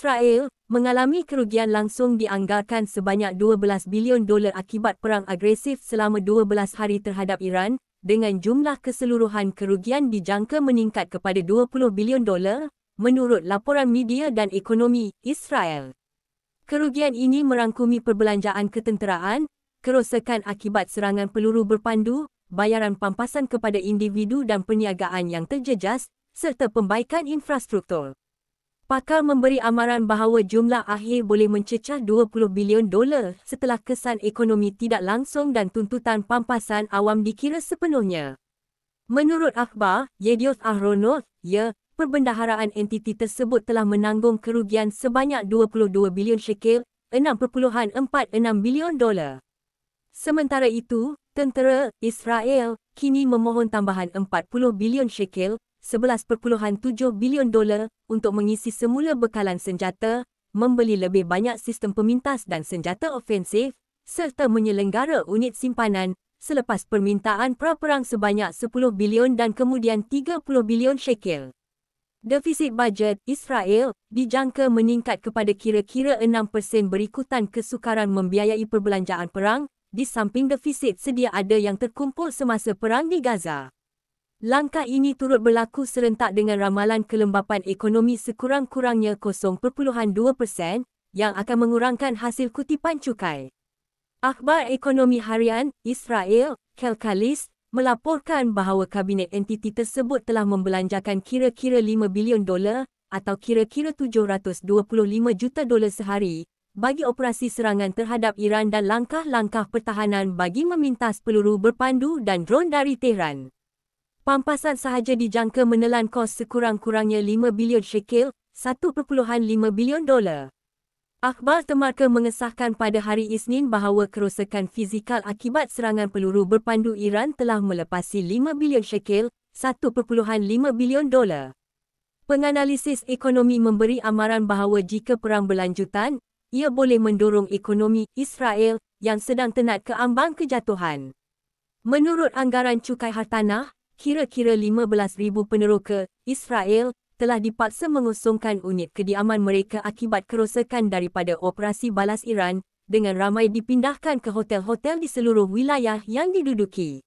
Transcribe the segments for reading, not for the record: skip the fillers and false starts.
Israel mengalami kerugian langsung dianggarkan sebanyak $12 bilion akibat perang agresif selama 12 hari terhadap Iran, dengan jumlah keseluruhan kerugian dijangka meningkat kepada $20 bilion, menurut laporan media dan ekonomi Israel. Kerugian ini merangkumi perbelanjaan ketenteraan, kerosakan akibat serangan peluru berpandu, bayaran pampasan kepada individu dan perniagaan yang terjejas, serta pembaikan infrastruktur. Pakar memberi amaran bahawa jumlah akhir boleh mencecah $20 bilion setelah kesan ekonomi tidak langsung dan tuntutan pampasan awam dikira sepenuhnya. Menurut akhbar Yedioth Ahronoth, perbendaharaan entiti tersebut telah menanggung kerugian sebanyak 22 bilion shekel, $6.46 bilion. Sementara itu, tentera Israel kini memohon tambahan 40 bilion shekel, $11.7 bilion untuk mengisi semula bekalan senjata, membeli lebih banyak sistem pemintas dan senjata ofensif, serta menyelenggara unit simpanan, selepas permintaan pra-perang sebanyak 10 bilion dan kemudian 30 bilion shekel. Defisit bajet Israel dijangka meningkat kepada kira-kira 6% berikutan kesukaran membiayai perbelanjaan perang, di samping defisit sedia ada yang terkumpul semasa perang di Gaza. Langkah ini turut berlaku serentak dengan ramalan kelembapan ekonomi sekurang-kurangnya 0.2% yang akan mengurangkan hasil kutipan cukai. Akhbar Ekonomi Harian Israel, Kalkalis, melaporkan bahawa kabinet entiti tersebut telah membelanjakan kira-kira $5 bilion atau kira-kira $725 juta sehari bagi operasi serangan terhadap Iran dan langkah-langkah pertahanan bagi memintas peluru berpandu dan dron dari Tehran. Pampasan sahaja dijangka menelan kos sekurang-kurangnya 5 bilion shekel, $1.5 bilion. Akhbar Temarka mengesahkan pada hari Isnin bahawa kerosakan fizikal akibat serangan peluru berpandu Iran telah melepasi 5 bilion shekel, $1.5 bilion. Penganalisis ekonomi memberi amaran bahawa jika perang berlanjutan, ia boleh mendorong ekonomi Israel yang sedang tenat ke ambang kejatuhan. Menurut anggaran cukai hartanah, kira-kira 15,000 peneroka Israel telah dipaksa mengosongkan unit kediaman mereka akibat kerosakan daripada operasi balas Iran, dengan ramai dipindahkan ke hotel-hotel di seluruh wilayah yang diduduki.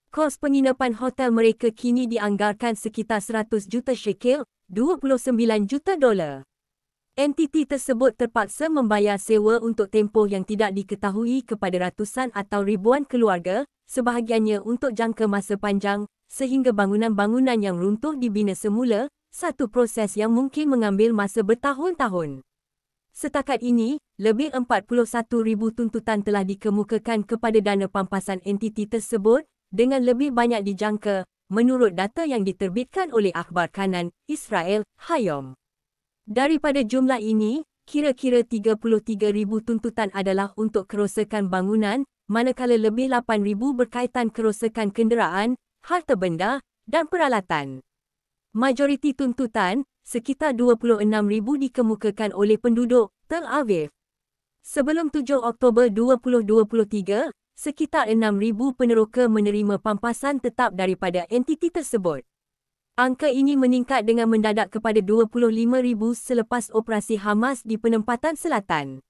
Kos penginapan hotel mereka kini dianggarkan sekitar 100 juta shekel, $29 juta. Entiti tersebut terpaksa membayar sewa untuk tempoh yang tidak diketahui kepada ratusan atau ribuan keluarga, sebahagiannya untuk jangka masa panjang, sehingga bangunan-bangunan yang runtuh dibina semula, satu proses yang mungkin mengambil masa bertahun-tahun. Setakat ini, lebih 41,000 tuntutan telah dikemukakan kepada dana pampasan entiti tersebut, dengan lebih banyak dijangka, menurut data yang diterbitkan oleh Akhbar Kanan Israel, Hayom. Daripada jumlah ini, kira-kira 33,000 tuntutan adalah untuk kerosakan bangunan, manakala lebih 8,000 berkaitan kerosakan kenderaan, harta benda, dan peralatan. Majoriti tuntutan, sekitar 26,000 dikemukakan oleh penduduk Tel Aviv. Sebelum 7 Oktober 2023, sekitar 6,000 peneroka menerima pampasan tetap daripada entiti tersebut. Angka ini meningkat dengan mendadak kepada 25,000 selepas operasi Hamas di penempatan selatan.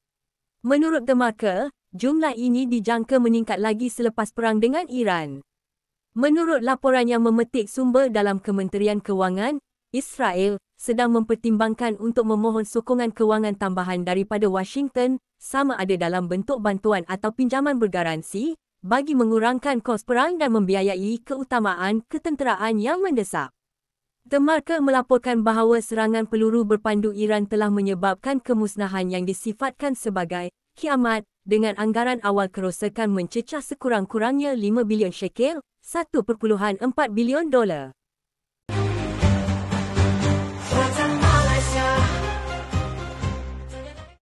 Menurut Temarka, jumlah ini dijangka meningkat lagi selepas perang dengan Iran. Menurut laporan yang memetik sumber dalam Kementerian Kewangan, Israel sedang mempertimbangkan untuk memohon sokongan kewangan tambahan daripada Washington, sama ada dalam bentuk bantuan atau pinjaman bergaransi, bagi mengurangkan kos perang dan membiayai keutamaan ketenteraan yang mendesak. Temarka melaporkan bahawa serangan peluru berpandu Iran telah menyebabkan kemusnahan yang disifatkan sebagai kiamat, dengan anggaran awal kerosakan mencecah sekurang-kurangnya 5 bilion shekel, $1.4 bilion.